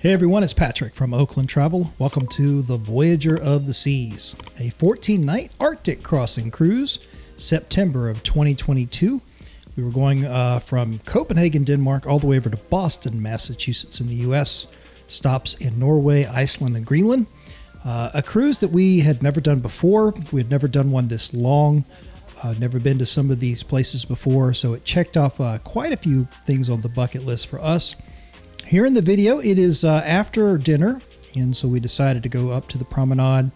Hey everyone, it's Patrick from Oakland Travel. Welcome to the Voyager of the Seas, a 14-night Arctic crossing cruise, September of 2022. We were going from Copenhagen, Denmark, all the way over to Boston, Massachusetts in the U.S. Stops in Norway, Iceland, and Greenland. A cruise that we had never done before. We had never done one this long. Never been to some of these places before, so it checked off quite a few things on the bucket list for us. Here in the video, it is after dinner, and so we decided to go up to the promenade,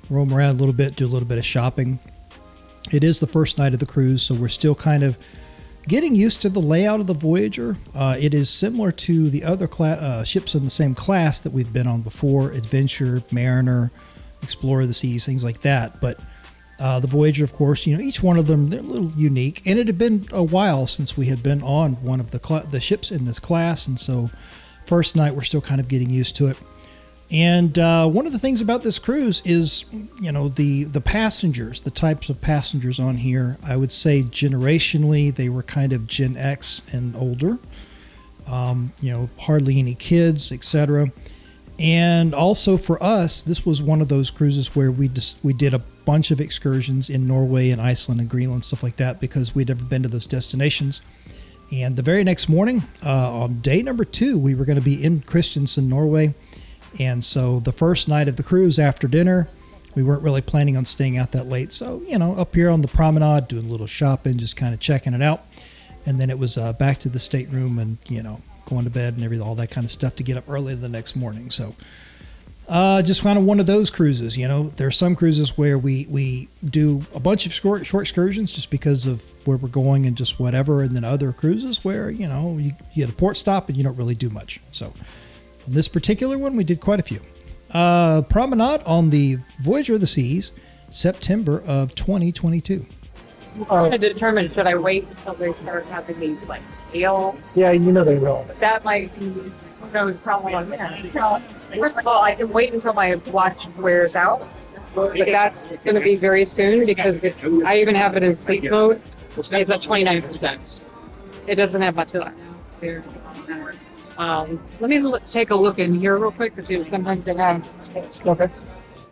roam around a little bit, do a little bit of shopping. It is the first night of the cruise, so we're still kind of getting used to the layout of the Voyager. It is similar to the other ships in the same class that we've been on before, Adventure, Mariner, Explorer of the Seas, things like that. But the Voyager, of course, each one of them, they're a little unique. And it had been a while since we had been on one of the ships in this class. And so first night, we're still kind of getting used to it. And one of the things about this cruise is, the passengers, the types of passengers on here. I would say generationally, they were kind of Gen X and older. Hardly any kids, etc. And also for us, this was one of those cruises where we did a bunch of excursions in Norway and Iceland and Greenland, stuff like that, because we'd never been to those destinations. And the very next morning, on day number 2, we were going to be in Kristiansand, Norway. And so the first night of the cruise after dinner, we weren't really planning on staying out that late. So, up here on the promenade, doing a little shopping, just kind of checking it out. And then it was back to the stateroom and, going to bed and all that kind of stuff to get up early the next morning. So just kind of one of those cruises. There are some cruises where we do a bunch of short excursions just because of where we're going and just whatever. And then other cruises where, you get a port stop and you don't really do much. So on this particular one, we did quite a few. Promenade on the Voyager of the Seas, September of 2022. To determine, should I wait until they start having these ale? Yeah, they will. That might be no problem on that. Well, first of all, I can wait until my watch wears out, but that's going to be very soon because I even have it in sleep mode, which is at 29%. It doesn't have much left. Let me take a look in here real quick because sometimes they have. Okay.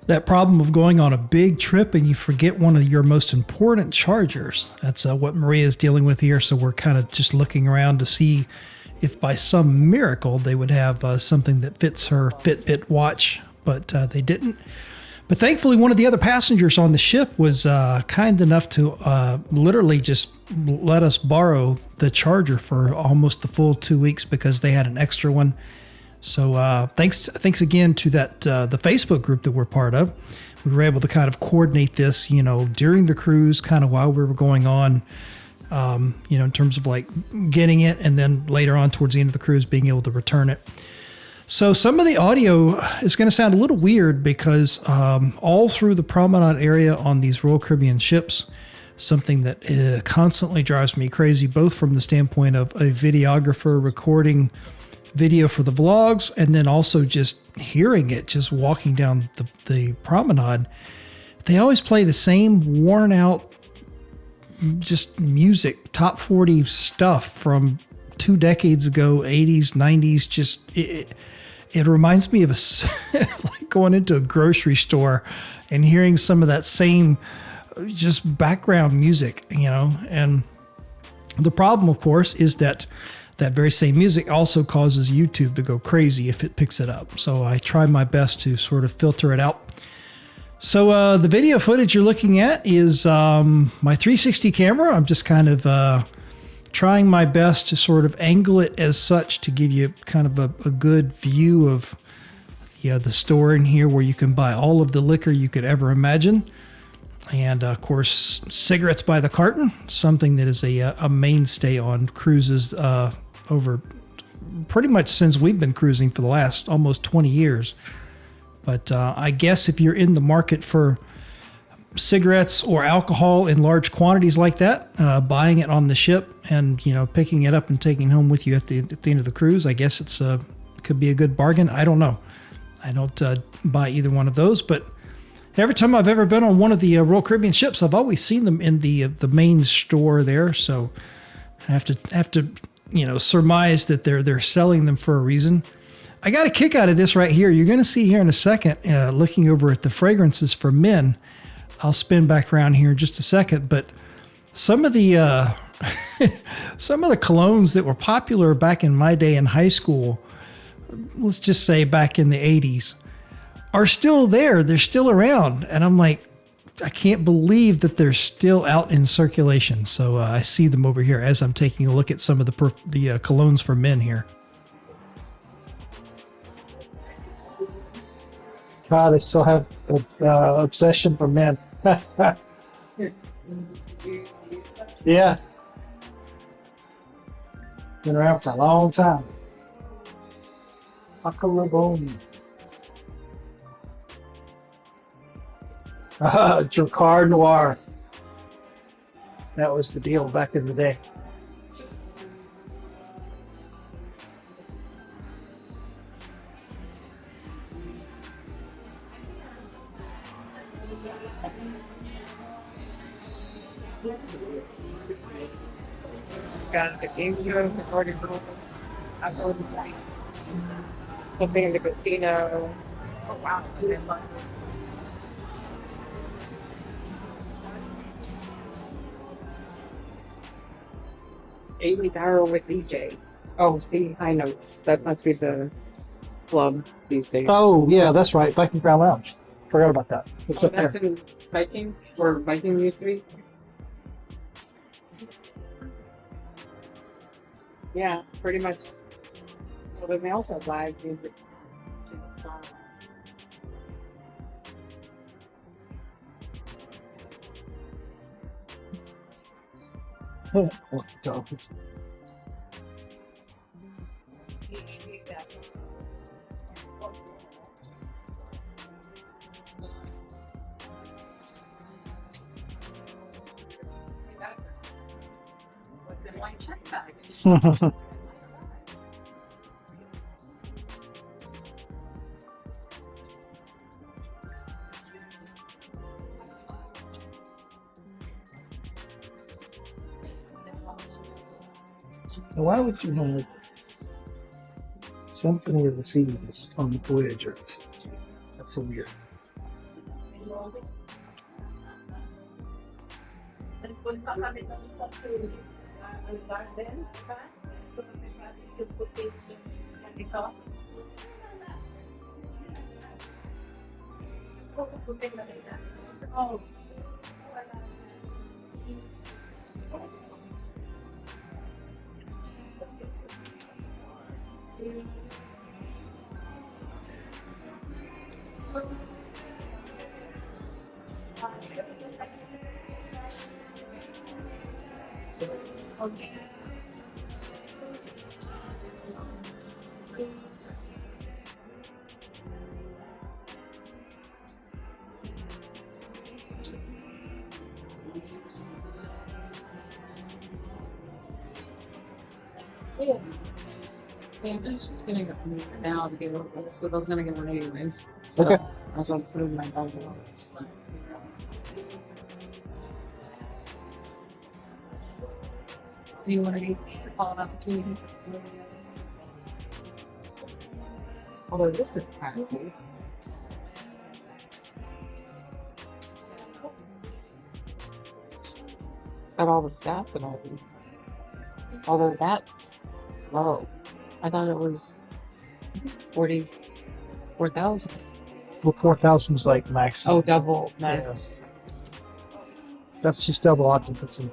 That problem of going on a big trip and you forget one of your most important chargers. That's what Maria is dealing with here. So we're kind of just looking around to see if by some miracle they would have something that fits her Fitbit watch, but they didn't. But thankfully, one of the other passengers on the ship was kind enough to literally just let us borrow the charger for almost the full 2 weeks because they had an extra one. So thanks again to that the Facebook group that we're part of. We were able to kind of coordinate this, during the cruise, kind of while we were going on, in terms of like getting it, and then later on towards the end of the cruise, being able to return it. So some of the audio is going to sound a little weird because all through the promenade area on these Royal Caribbean ships, something that constantly drives me crazy, both from the standpoint of a videographer recording video for the vlogs, and then also just hearing it, just walking down the promenade. They always play the same worn out, just music, top 40 stuff from 2 decades ago, 80s, 90s. Just it reminds me of like going into a grocery store and hearing some of that same just background music, And the problem, of course, is that very same music also causes YouTube to go crazy if it picks it up. So I try my best to sort of filter it out. So the video footage you're looking at is my 360 camera. I'm just kind of trying my best to sort of angle it as such to give you kind of a good view of the store in here where you can buy all of the liquor you could ever imagine. And, of course, cigarettes by the carton, something that is a mainstay on cruises over pretty much since we've been cruising for the last almost 20 years. But I guess if you're in the market for cigarettes or alcohol in large quantities like that, buying it on the ship and, picking it up and taking home with you at the end of the cruise, I guess it could be a good bargain. I don't know. I don't buy either one of those, but every time I've ever been on one of the Royal Caribbean ships, I've always seen them in the main store there. So I have to surmise that they're selling them for a reason. I got a kick out of this right here. You're going to see here in a second, looking over at the fragrances for men. I'll spin back around here in just a second, but some of the some of the colognes that were popular back in my day in high school, let's just say back in the 80s, are still there. They're still around. And I'm like, I can't believe that they're still out in circulation. So I see them over here as I'm taking a look at some of the colognes for men here. God, they still have obsession for men. Yeah. Been around for a long time. Huckleberry. Dracar Noir. That was the deal back in the day. Got the game show, the party room, something in the casino. Oh wow. 80s hour with DJ. Oh, see, high notes. That must be the club these days. Oh, yeah, that's right. Viking Crown Lounge. Forgot about that. It's up there. That's in Viking, where Viking used to be. Yeah, pretty much. Well, then they also have live music. Oh, dog. What's in my check bag? Why would you have Symphony of the Seas on the Voyager? That's so weird. Yeah, I'm just gonna go mix now because so those gonna get on anyways. So Okay. that's what I'm putting my guys on. Do you want to call it opportunity? Although this is kind of cool. Got all the stats and all. Although that's low. I thought it was 44,000. Well, 4,000 was like max. Oh, double max. That's just double occupancy.